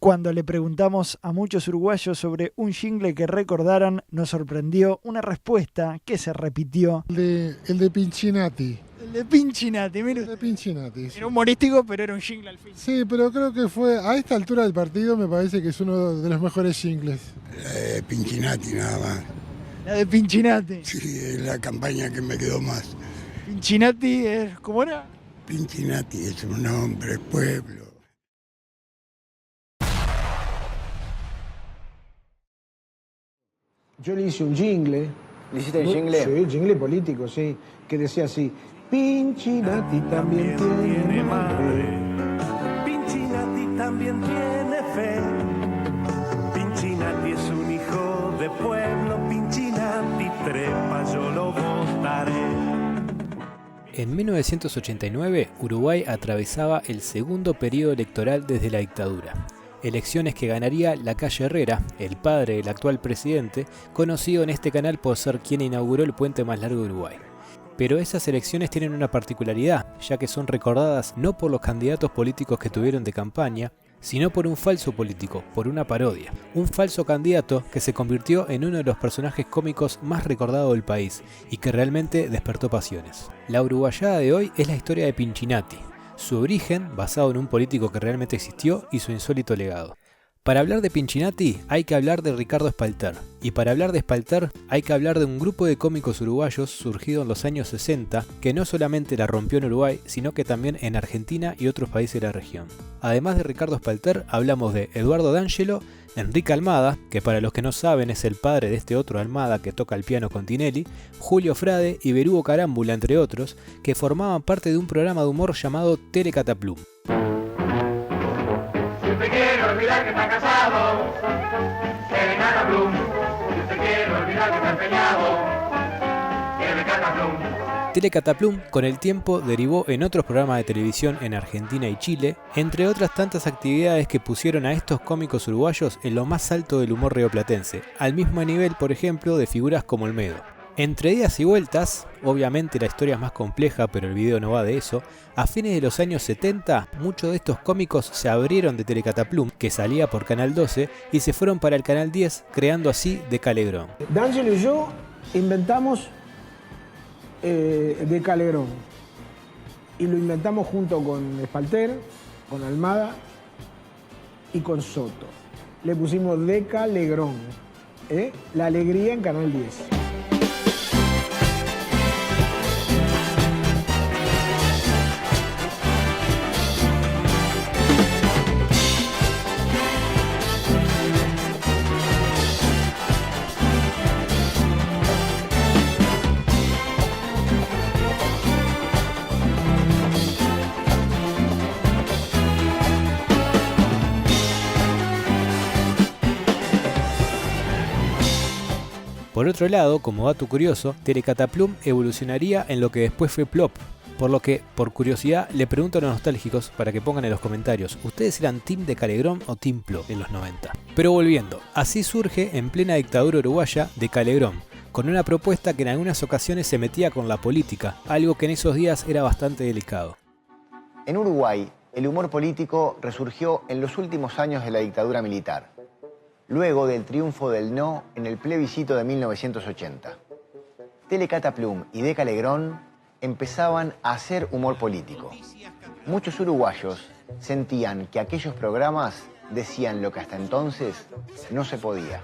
Cuando le preguntamos a muchos uruguayos sobre un jingle que recordaran, nos sorprendió una respuesta que se repitió. El de Pinchinati. El de Pinchinati, mire. El de Pinchinati. Sí. Era humorístico, pero era un jingle al fin. Sí, pero creo que fue, a esta altura del partido me parece que es uno de los mejores jingles. Pinchinati nada más. La de Pinchinati. Sí, es la campaña que me quedó más. Pinchinati es, ¿cómo era? Pinchinati es un nombre, pueblo. Yo le hice un jingle. ¿Le hiciste el jingle? Sí, jingle político, sí. Que decía así: Pinchinati también tiene madre. Pinchinati también tiene fe. Pinchinati es un hijo de pueblo. Pinchinati trepa, yo lo votaré. En 1989, Uruguay atravesaba el segundo periodo electoral desde la dictadura. Elecciones que ganaría Lacalle Herrera, el padre del actual presidente, conocido en este canal por ser quien inauguró el puente más largo de Uruguay. Pero esas elecciones tienen una particularidad, ya que son recordadas no por los candidatos políticos que tuvieron de campaña, sino por un falso político, por una parodia. Un falso candidato que se convirtió en uno de los personajes cómicos más recordados del país y que realmente despertó pasiones. La uruguayada de hoy es la historia de Pinchinati, su origen basado en un político que realmente existió y su insólito legado. Para hablar de Pinchinati hay que hablar de Ricardo Espalter, y para hablar de Espalter hay que hablar de un grupo de cómicos uruguayos surgido en los años 60 que no solamente la rompió en Uruguay, sino que también en Argentina y otros países de la región. Además de Ricardo Espalter, hablamos de Eduardo D'Angelo, Enrique Almada, que para los que no saben es el padre de este otro Almada que toca el piano con Tinelli, Julio Frade y Berugo Carámbula, entre otros, que formaban parte de un programa de humor llamado Telecataplum. Si usted quiere olvidar que está casado, Telecataplum. Si usted quiere olvidar que está empeñado, Telecataplum. Telecataplum con el tiempo derivó en otros programas de televisión en Argentina y Chile, entre otras tantas actividades que pusieron a estos cómicos uruguayos en lo más alto del humor rioplatense, al mismo nivel, por ejemplo, de figuras como Olmedo. Entre idas y vueltas, obviamente la historia es más compleja, pero el video no va de eso, a fines de los años 70, muchos de estos cómicos se abrieron de Telecataplum, que salía por Canal 12, y se fueron para el Canal 10, creando así Decalegrón. D'Angelo y yo inventamos Decalegrón. Y lo inventamos junto con Espalter, con Almada y con Soto. Le pusimos Decalegrón. La alegría en Canal 10. Por otro lado, como dato curioso, Telecataplum evolucionaría en lo que después fue Plop, por lo que, por curiosidad, le pregunto a los nostálgicos para que pongan en los comentarios, ¿ustedes eran Team Decalegrón o Team Plop en los 90? Pero volviendo, así surge en plena dictadura uruguaya Decalegrón, con una propuesta que en algunas ocasiones se metía con la política, algo que en esos días era bastante delicado. En Uruguay, el humor político resurgió en los últimos años de la dictadura militar, luego del triunfo del no en el plebiscito de 1980. Telecataplum y Decalegrón empezaban a hacer humor político. Muchos uruguayos sentían que aquellos programas decían lo que hasta entonces no se podía.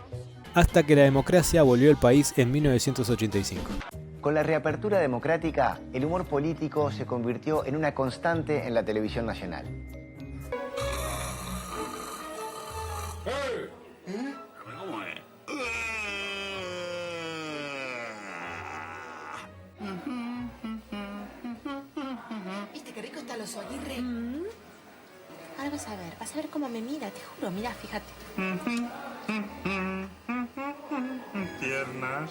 Hasta que la democracia volvió al país en 1985. Con la reapertura democrática, el humor político se convirtió en una constante en la televisión nacional. ¿Viste qué rico está los Aguirre? Ahora vas a ver cómo me mira, te juro, mira, fíjate. Tiernas.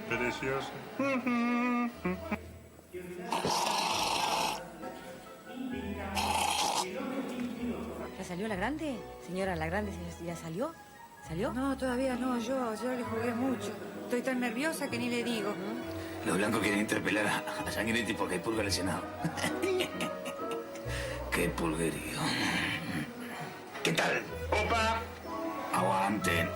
Preciosas. ¿Ya salió la grande? Señora, la grande ya salió. ¿Salió? No, todavía no, yo le jugué mucho. Estoy tan nerviosa que ni le digo. Los blancos quieren interpelar a Sanguinetti porque hay purga lesionado. ¡Qué pulguerío! tal? Opa. Aguanten.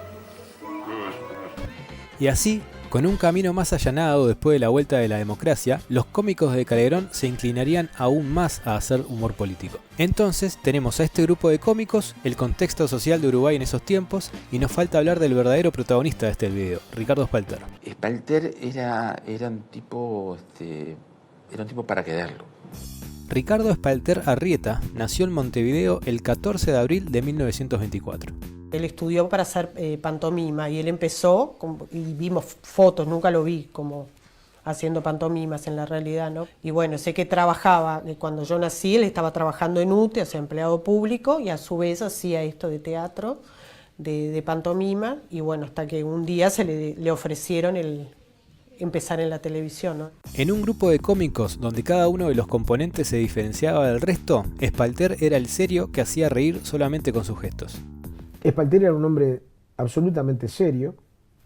Y así, con un camino más allanado después de la vuelta de la democracia, los cómicos de Calderón se inclinarían aún más a hacer humor político. Entonces tenemos a este grupo de cómicos, el contexto social de Uruguay en esos tiempos, y nos falta hablar del verdadero protagonista de este video, Ricardo Espalter. Espalter era un tipo para quedarlo. Ricardo Espalter Arrieta nació en Montevideo el 14 de abril de 1924. Él estudió para hacer pantomima y él empezó, y vimos fotos, nunca lo vi como haciendo pantomimas en la realidad, ¿no? Y bueno, sé que trabajaba, cuando yo nací él estaba trabajando en UTE, o sea, empleado público, y a su vez hacía esto de teatro, de pantomima, y bueno, hasta que un día le ofrecieron empezar en la televisión, ¿no? En un grupo de cómicos donde cada uno de los componentes se diferenciaba del resto, Espalter era el serio que hacía reír solamente con sus gestos. Espalter era un hombre absolutamente serio,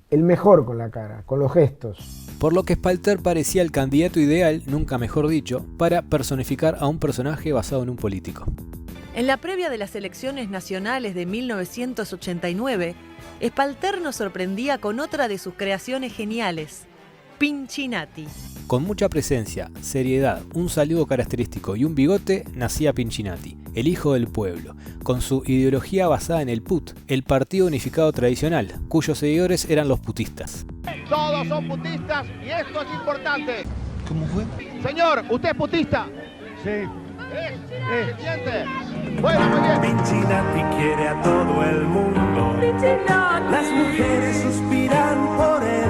el mejor con la cara, con los gestos. Por lo que Espalter parecía el candidato ideal, nunca mejor dicho, para personificar a un personaje basado en un político. En la previa de las elecciones nacionales de 1989, Espalter nos sorprendía con otra de sus creaciones geniales, Pinchinati. Con mucha presencia, seriedad, un saludo característico y un bigote, nacía Pinchinati, el hijo del pueblo, con su ideología basada en el PUT, el Partido Unificado Tradicional, cuyos seguidores eran los putistas. Todos son putistas y esto es importante. ¿Cómo fue? Señor, ¿usted es putista? Sí. ¿Se siente? Bueno, muy bien. Pinchinati quiere a todo el mundo. Las mujeres suspiran por él.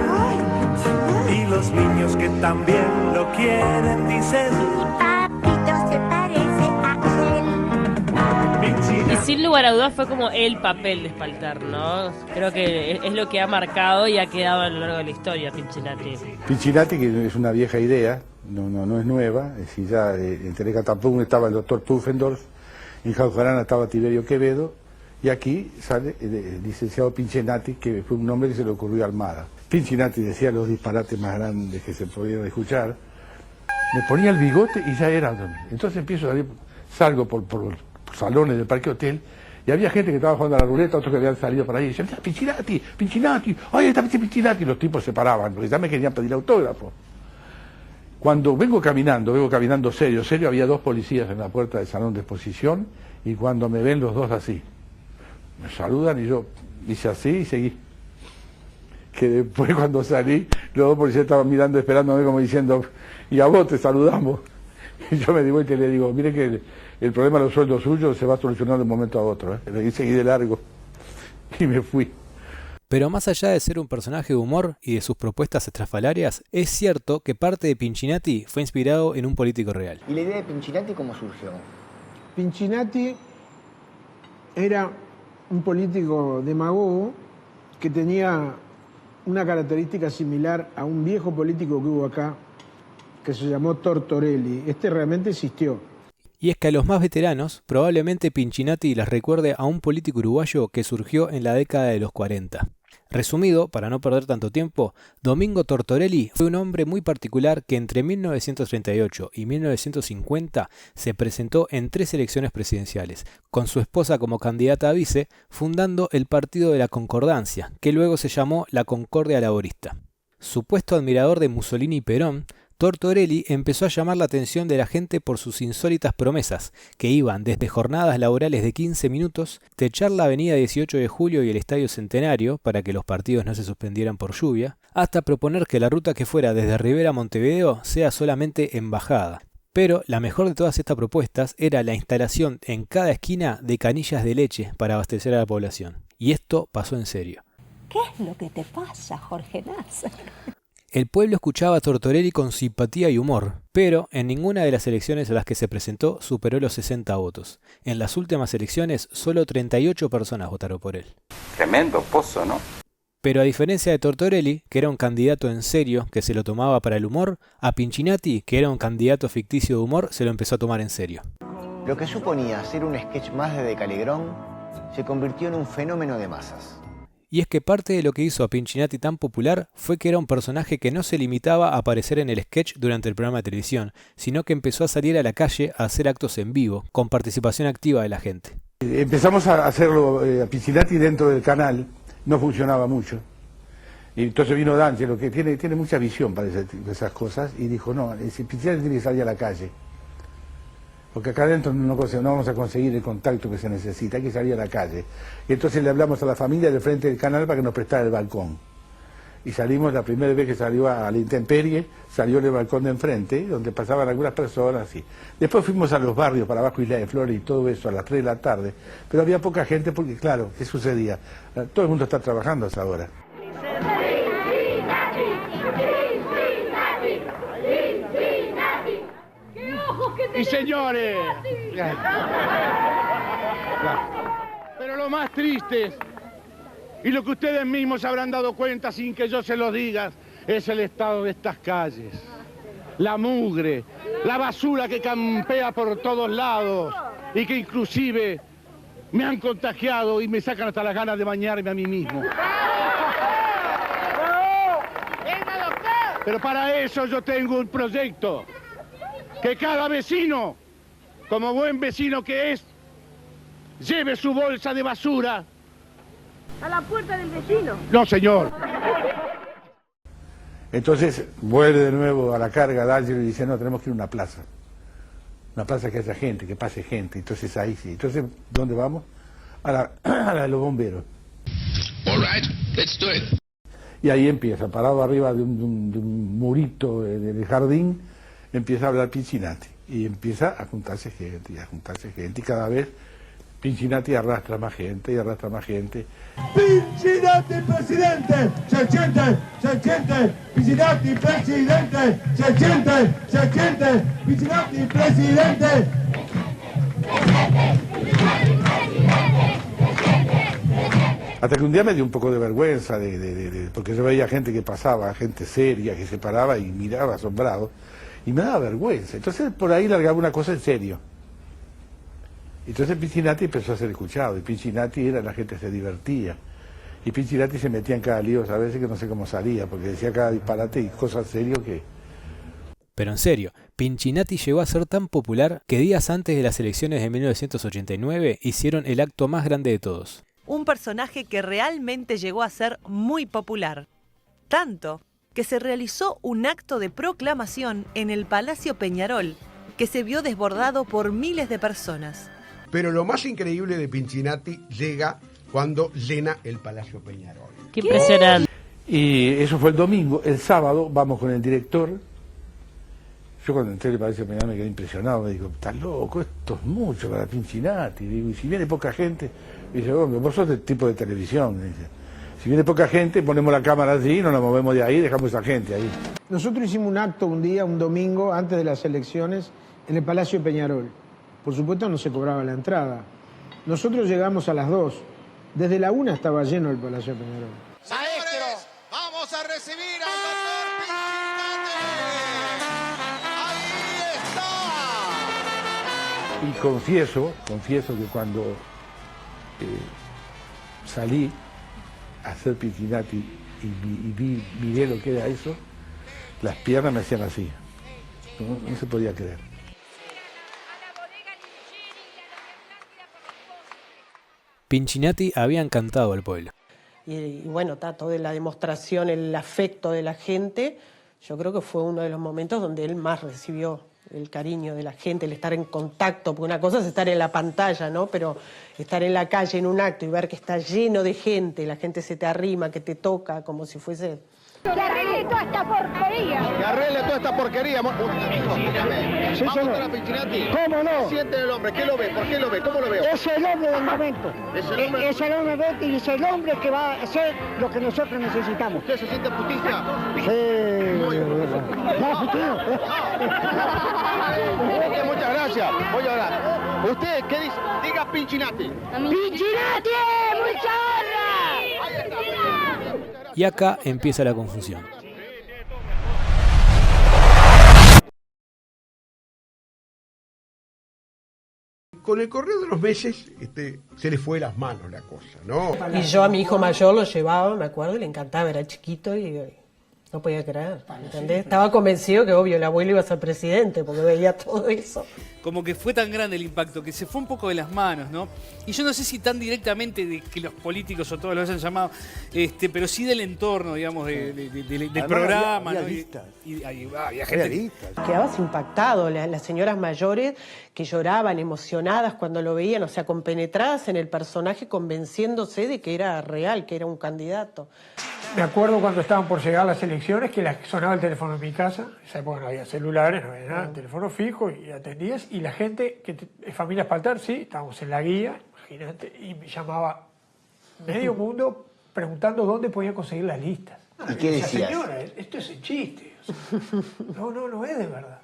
Y los niños que también lo quieren dicen: Papito se parece a él. Y sin lugar a dudas fue como el papel de Espalter, ¿no? Creo que es lo que ha marcado y ha quedado a lo largo de la historia, Pinchinati. Pinchinati, que es una vieja idea, no es nueva, es decir, ya en Telecatampún estaba el doctor Pufendorf, en Jaujarana estaba Tiberio Quevedo, y aquí sale el licenciado Pinchinati, que fue un nombre que se le ocurrió a Almada. Pinchinati decía los disparates más grandes que se podían escuchar, me ponía el bigote y ya era. Entonces empiezo a salir, salgo por los salones del Parque Hotel, y había gente que estaba jugando a la ruleta, otros que habían salido por ahí, y decían: Pinchinati, Pinchinati, ay, está Pinchinati, y los tipos se paraban, porque ya me querían pedir autógrafo. Cuando vengo caminando serio, había dos policías en la puerta del salón de exposición, y cuando me ven los dos así, me saludan y yo hice así y seguí. Que después cuando salí, los dos policías estaban mirando, esperándome como diciendo: y a vos te saludamos. Y yo me di vuelta y le digo: mire que el problema de los sueldos suyos se va a solucionar de un momento a otro. Y seguí de largo y me fui. Pero más allá de ser un personaje de humor y de sus propuestas estrafalarias, es cierto que parte de Pinchinati fue inspirado en un político real. ¿Y la idea de Pinchinati cómo surgió? Pinchinati era un político demagogo que tenía una característica similar a un viejo político que hubo acá, que se llamó Tortorelli. Este realmente existió. Y es que a los más veteranos, probablemente Pinchinati les recuerde a un político uruguayo que surgió en la década de los 40. Resumido, para no perder tanto tiempo, Domingo Tortorelli fue un hombre muy particular que entre 1938 y 1950 se presentó en 3 elecciones presidenciales, con su esposa como candidata a vice, fundando el Partido de la Concordancia, que luego se llamó la Concordia Laborista. Supuesto admirador de Mussolini y Perón, Tortorelli empezó a llamar la atención de la gente por sus insólitas promesas, que iban desde jornadas laborales de 15 minutos, techar la avenida 18 de Julio y el Estadio Centenario para que los partidos no se suspendieran por lluvia, hasta proponer que la ruta que fuera desde Rivera a Montevideo sea solamente en bajada. Pero la mejor de todas estas propuestas era la instalación en cada esquina de canillas de leche para abastecer a la población. Y esto pasó en serio. ¿Qué es lo que te pasa, Jorge Nasser? El pueblo escuchaba a Tortorelli con simpatía y humor, pero en ninguna de las elecciones a las que se presentó superó los 60 votos. En las últimas elecciones, solo 38 personas votaron por él. Tremendo pozo, ¿no? Pero a diferencia de Tortorelli, que era un candidato en serio que se lo tomaba para el humor, a Pinchinati, que era un candidato ficticio de humor, se lo empezó a tomar en serio. Lo que suponía ser un sketch más de Decalegrón se convirtió en un fenómeno de masas. Y es que parte de lo que hizo a Pinchinati tan popular fue que era un personaje que no se limitaba a aparecer en el sketch durante el programa de televisión, sino que empezó a salir a la calle a hacer actos en vivo, con participación activa de la gente. Empezamos a hacerlo a Pinchinati dentro del canal, no funcionaba mucho. Y entonces vino D'Angelo, que tiene mucha visión para esas cosas, y dijo, no, Pinchinati tiene que salir a la calle. Porque acá adentro no vamos a conseguir el contacto que se necesita, hay que salir a la calle. Y entonces le hablamos a la familia del frente del canal para que nos prestara el balcón. Y salimos, la primera vez que salió a la intemperie, salió en el balcón de enfrente, donde pasaban algunas personas. Y después fuimos a los barrios, para abajo Isla de Flores y todo eso, a las 3 de la tarde. Pero había poca gente porque, claro, ¿qué sucedía? Todo el mundo está trabajando a esa hora. Y señores, pero lo más triste, y lo que ustedes mismos se habrán dado cuenta sin que yo se lo diga, es el estado de estas calles. La mugre, la basura que campea por todos lados y que inclusive me han contagiado y me sacan hasta las ganas de bañarme a mí mismo. Pero para eso yo tengo un proyecto. Que cada vecino, como buen vecino que es, lleve su bolsa de basura. ¿A la puerta del vecino? No, señor. Entonces vuelve de nuevo a la carga D'Angelo y dice, no, tenemos que ir a una plaza. Una plaza que haya gente, que pase gente. Entonces ahí sí. Entonces, ¿dónde vamos? A la de los bomberos. All right, let's do it. Y ahí empieza, parado arriba de un murito del jardín, empieza a hablar Pinchinati y empieza a juntarse gente y cada vez Pinchinati arrastra más gente y arrastra más gente. Pinchinati presidente, se siente, Pinchinati presidente, se siente, Pinchinati presidente. Hasta que un día me dio un poco de vergüenza, porque yo veía gente que pasaba, gente seria, que se paraba y miraba asombrado. Y me daba vergüenza. Entonces por ahí largaba una cosa en serio. Entonces Pinchinati empezó a ser escuchado. Y Pinchinati la gente se divertía. Y Pinchinati se metía en cada lío a veces que no sé cómo salía, porque decía cada disparate y cosas serias que... Pero en serio, Pinchinati llegó a ser tan popular que días antes de las elecciones de 1989 hicieron el acto más grande de todos. Un personaje que realmente llegó a ser muy popular. Tanto que se realizó un acto de proclamación en el Palacio Peñarol, que se vio desbordado por miles de personas. Pero lo más increíble de Pinchinati llega cuando llena el Palacio Peñarol. ¡Qué impresionante! Y eso fue el domingo. El sábado vamos con el director. Yo cuando entré al Palacio Peñarol me quedé impresionado. Me digo, estás loco, esto es mucho para Pinchinati. Digo, y si viene poca gente, me dice, bueno, vos sos del tipo de televisión. Me dice, si viene poca gente, ponemos la cámara allí, no la movemos de ahí, dejamos a esa gente ahí. Nosotros hicimos un acto un día, un domingo, antes de las elecciones, en el Palacio Peñarol. Por supuesto no se cobraba la entrada. Nosotros llegamos a las 2. Desde la 1 estaba lleno el Palacio Peñarol. Señores, vamos a recibir al doctor Pinchinati. Ahí está. Y confieso que cuando salí a hacer Pinchinati y miré lo que era eso, las piernas me hacían así. No se podía creer. Pinchinati había encantado al pueblo. Y bueno, toda la demostración, el afecto de la gente, yo creo que fue uno de los momentos donde él más recibió el cariño de la gente, el estar en contacto, porque una cosa es estar en la pantalla, ¿no? Pero estar en la calle en un acto y ver que está lleno de gente, la gente se te arrima, que te toca, como si fuese... ¡Que arregle toda esta porquería! ¡Que arregle toda esta porquería! Sí, ¿Vamos señor. a la Pinchinati? ¿Cómo no? ¿Qué siente el hombre? ¿Qué lo ve? ¿Por qué lo ve? ¿Cómo lo veo? Es el hombre del momento. ¿Es el hombre? Es el hombre y es el hombre que va a hacer lo que nosotros necesitamos. ¿Usted se siente justicia? Sí. No, futuro. Muchas gracias. Voy a hablar. ¿Usted qué dice? Diga Pinchinati. ¡Pinchinati! ¡Mucha honra! Y acá empieza la confusión. Con el correo de los meses se le fue las manos la cosa, ¿no? Y yo a mi hijo mayor lo llevaba, me acuerdo, le encantaba, era chiquito y No podía creer, ¿entendés? Estaba convencido que, obvio, el abuelo iba a ser presidente porque veía todo eso. Como que fue tan grande el impacto que se fue un poco de las manos, ¿no? Y yo no sé si tan directamente de que los políticos o todos los hayan llamado, pero sí del entorno, digamos, del programa, había ¿no? listas. Había gente. Quedabas impactado, las señoras mayores que lloraban, emocionadas cuando lo veían, o sea, compenetradas en el personaje, convenciéndose de que era real, que era un candidato. Me acuerdo cuando estaban por llegar las elecciones que sonaba el teléfono en mi casa. En esa época no había celulares, no había nada, teléfono fijo y atendías. Y la gente, familia Espalter, sí, estábamos en la guía, imagínate, y me llamaba medio mundo preguntando dónde podían conseguir las listas. ¿Y qué decías? Señora, esto es el chiste. O sea, no es de verdad.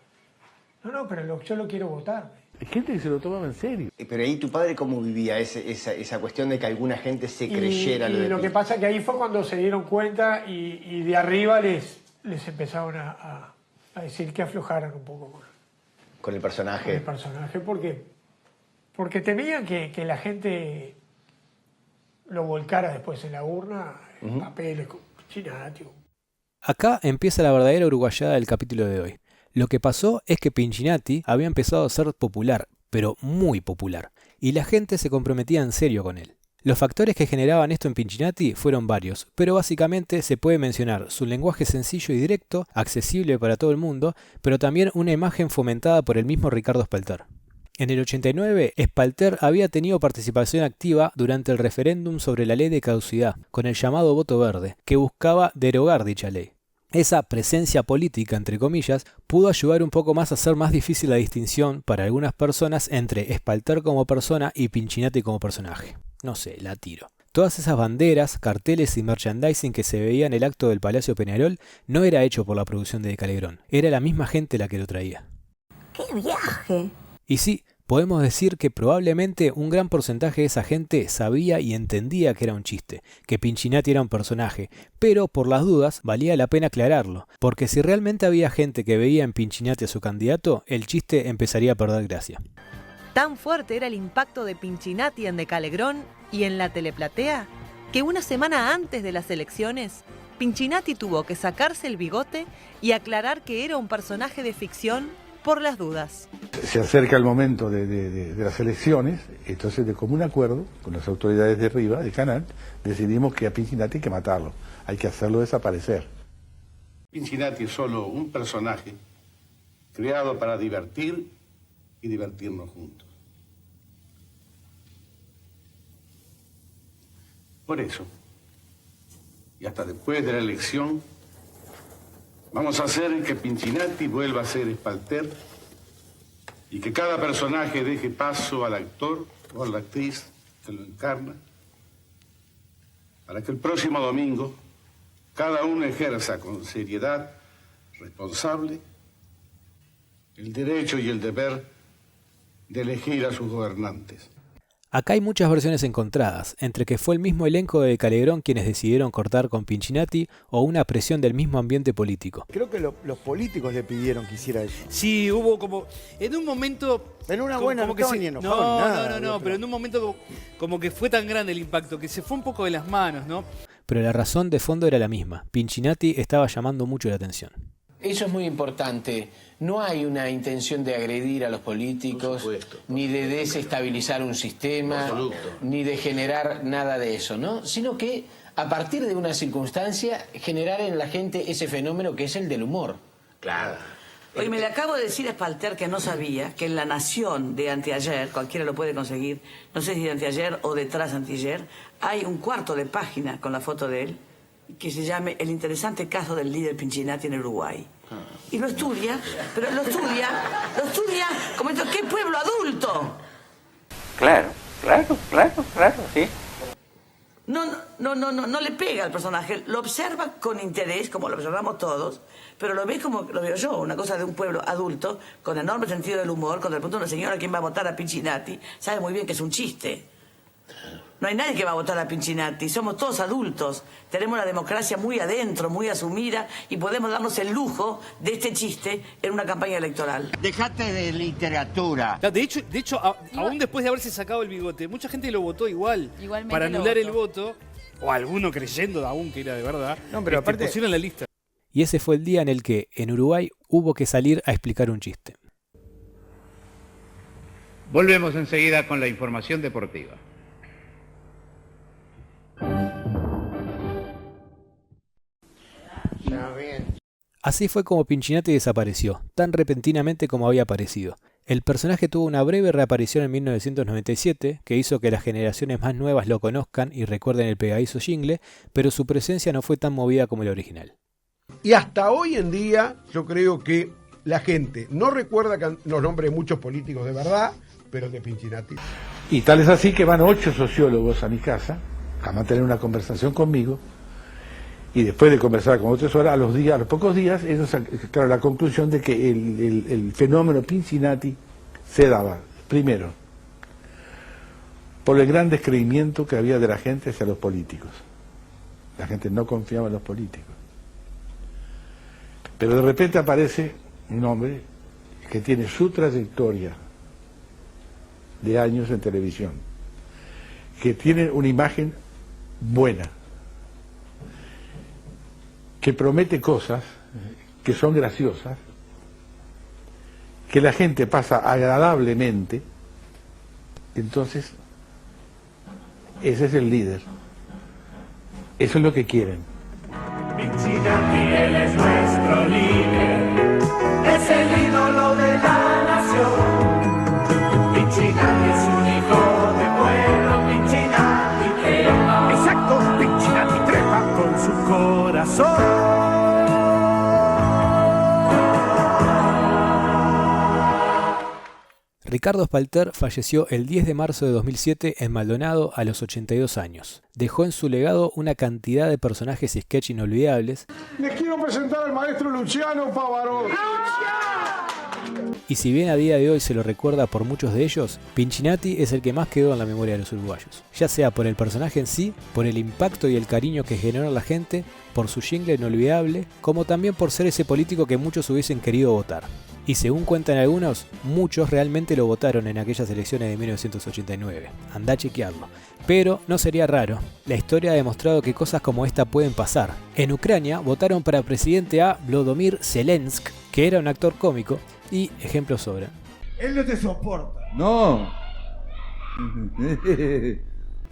No, pero yo lo quiero votar. Hay gente que se lo tomaba en serio. Pero ahí tu padre, ¿cómo vivía esa cuestión de que alguna gente se creyera y lo de lo que pasa es que ahí fue cuando se dieron cuenta y de arriba les empezaron a decir que aflojaran un poco con el personaje. Con el personaje, porque temían que la gente lo volcara después en la urna, en papeles, con Pinchinati. Acá empieza la verdadera uruguayada del capítulo de hoy. Lo que pasó es que Pinchinati había empezado a ser popular, pero muy popular, y la gente se comprometía en serio con él. Los factores que generaban esto en Pinchinati fueron varios, pero básicamente se puede mencionar su lenguaje sencillo y directo, accesible para todo el mundo, pero también una imagen fomentada por el mismo Ricardo Espalter. En el 89, Espalter había tenido participación activa durante el referéndum sobre la ley de caducidad, con el llamado voto verde, que buscaba derogar dicha ley. Esa presencia política, entre comillas, pudo ayudar un poco más a hacer más difícil la distinción para algunas personas entre Espalter como persona y Pinchinati como personaje. No sé, la tiro. Todas esas banderas, carteles y merchandising que se veía en el acto del Palacio Peñarol no era hecho por la producción de De Calegrón, era la misma gente la que lo traía. ¡Qué viaje! Y sí, podemos decir que probablemente un gran porcentaje de esa gente sabía y entendía que era un chiste, que Pinchinati era un personaje, pero por las dudas valía la pena aclararlo, porque si realmente había gente que veía en Pinchinati a su candidato, el chiste empezaría a perder gracia. Tan fuerte era el impacto de Pinchinati en De Calegrón y en la teleplatea, que una semana antes de las elecciones, Pinchinati tuvo que sacarse el bigote y aclarar que era un personaje de ficción por las dudas. Se acerca el momento de las elecciones, entonces de común acuerdo con las autoridades de arriba, del canal, decidimos que a Pinchinati hay que matarlo, hay que hacerlo desaparecer. Pinchinati es solo un personaje creado para divertir y divertirnos juntos. Por eso, y hasta después de la elección, vamos a hacer que Pinchinati vuelva a ser Espalter y que cada personaje deje paso al actor o a la actriz que lo encarna, para que el próximo domingo cada uno ejerza con seriedad responsable el derecho y el deber de elegir a sus gobernantes. Acá hay muchas versiones encontradas, entre que fue el mismo elenco de Calegrón quienes decidieron cortar con Pinchinati o una presión del mismo ambiente político. Creo que los políticos le pidieron que hiciera eso. Sí, hubo como... En un momento... En una buena como que no, nada, pero en un momento como que fue tan grande el impacto que se fue un poco de las manos, ¿no? Pero la razón de fondo era la misma. Pinchinati estaba llamando mucho la atención. Eso es muy importante. No hay una intención de agredir a los políticos, ni de desestabilizar un sistema, ni de generar nada de eso, ¿no? Sino que a partir de una circunstancia generar en la gente ese fenómeno que es el del humor. Claro. Oye, me le acabo de decir a Espalter que no sabía que en La Nación de anteayer, cualquiera lo puede conseguir, no sé si de anteayer o de tras anteayer, hay un cuarto de página con la foto de él que se llame El interesante caso del líder Pinchinati en Uruguay. Y lo estudia, pero lo estudia como esto, ¿qué pueblo adulto? Claro, sí. No le pega al personaje, lo observa con interés, como lo observamos todos, pero lo ve como lo veo yo, una cosa de un pueblo adulto, con enorme sentido del humor, con el punto de una señora quien va a votar a Pinchinati, sabe muy bien que es un chiste. No hay nadie que va a votar a Pinchinati, somos todos adultos, tenemos la democracia muy adentro, muy asumida, y podemos darnos el lujo de este chiste en una campaña electoral. Dejate de literatura. De hecho, aún después de haberse sacado el bigote, mucha gente lo votó igual. Para anular el voto, o alguno creyendo aún que era de verdad, no, pero aparte, pusieron la lista. y ese fue el día en el que, en Uruguay, hubo que salir a explicar un chiste. Volvemos enseguida con la información deportiva. Así fue como Pinchinatti desapareció, tan repentinamente como había aparecido. El personaje tuvo una breve reaparición en 1997, que hizo que las generaciones más nuevas lo conozcan y recuerden el pegadizo jingle, pero su presencia no fue tan movida como el original. Y hasta hoy en día yo creo que la gente no recuerda los nombres de muchos políticos de verdad, pero de Pinchinatti. Y tal es así que van 8 sociólogos a mi casa a mantener una conversación conmigo, y después de conversar como 3 horas, a los pocos días, ellos sacaron la conclusión de que el fenómeno Pinchinatti se daba, primero, por el gran descreimiento que había de la gente hacia los políticos. La gente no confiaba en los políticos. Pero de repente aparece un hombre que tiene su trayectoria de años en televisión, que tiene una imagen buena, que promete cosas que son graciosas, que la gente pasa agradablemente. Entonces, ese es el líder. Eso es lo que quieren. Pinchinatti, él es nuestro líder, es el ídolo de la nación. Pinchinatti es un hijo de pueblo, Pinchinatti trepa. Exacto, Pinchinatti trepa con su corazón. Ricardo Espalter falleció el 10 de marzo de 2007 en Maldonado a los 82 años. Dejó en su legado una cantidad de personajes y sketch inolvidables. Les quiero presentar al maestro Luciano Pavarotti. Y si bien a día de hoy se lo recuerda por muchos de ellos, Pinchinatti es el que más quedó en la memoria de los uruguayos. Ya sea por el personaje en sí, por el impacto y el cariño que generó en la gente, por su jingle inolvidable, como también por ser ese político que muchos hubiesen querido votar. Y según cuentan algunos, muchos realmente lo votaron en aquellas elecciones de 1989. Andá a chequearlo. Pero no sería raro. La historia ha demostrado que cosas como esta pueden pasar. En Ucrania votaron para presidente a Volodymyr Zelensky, que era un actor cómico, y ejemplos sobran. Él no te soporta. No.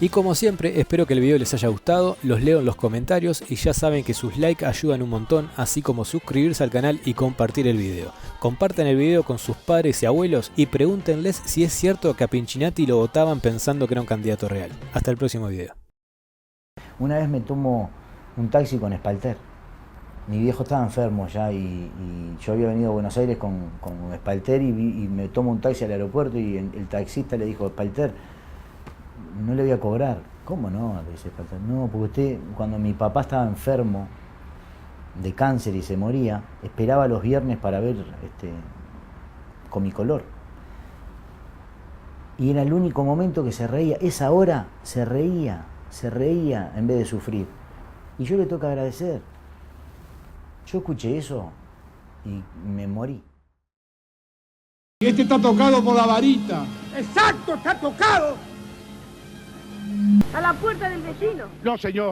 Y como siempre, espero que el video les haya gustado, los leo en los comentarios y ya saben que sus likes ayudan un montón, así como suscribirse al canal y compartir el video. Compartan el video con sus padres y abuelos y pregúntenles si es cierto que a Pinchinatti lo votaban pensando que era un candidato real. Hasta el próximo video. Una vez me tomo un taxi con Espalter. Mi viejo estaba enfermo ya y yo había venido a Buenos Aires con Espalter y me tomo un taxi al aeropuerto y el taxista le dijo: Espalter, no le voy a cobrar. ¿Cómo no? Le dice Espalter. No, porque usted, cuando mi papá estaba enfermo de cáncer y se moría, esperaba los viernes para ver Comicolor. Y era el único momento que se reía. Esa hora se reía en vez de sufrir. Y yo le tengo que agradecer. Yo escuché eso y me morí. Este está tocado por la varita. ¡Exacto, está tocado! A la puerta del vecino. No, señor.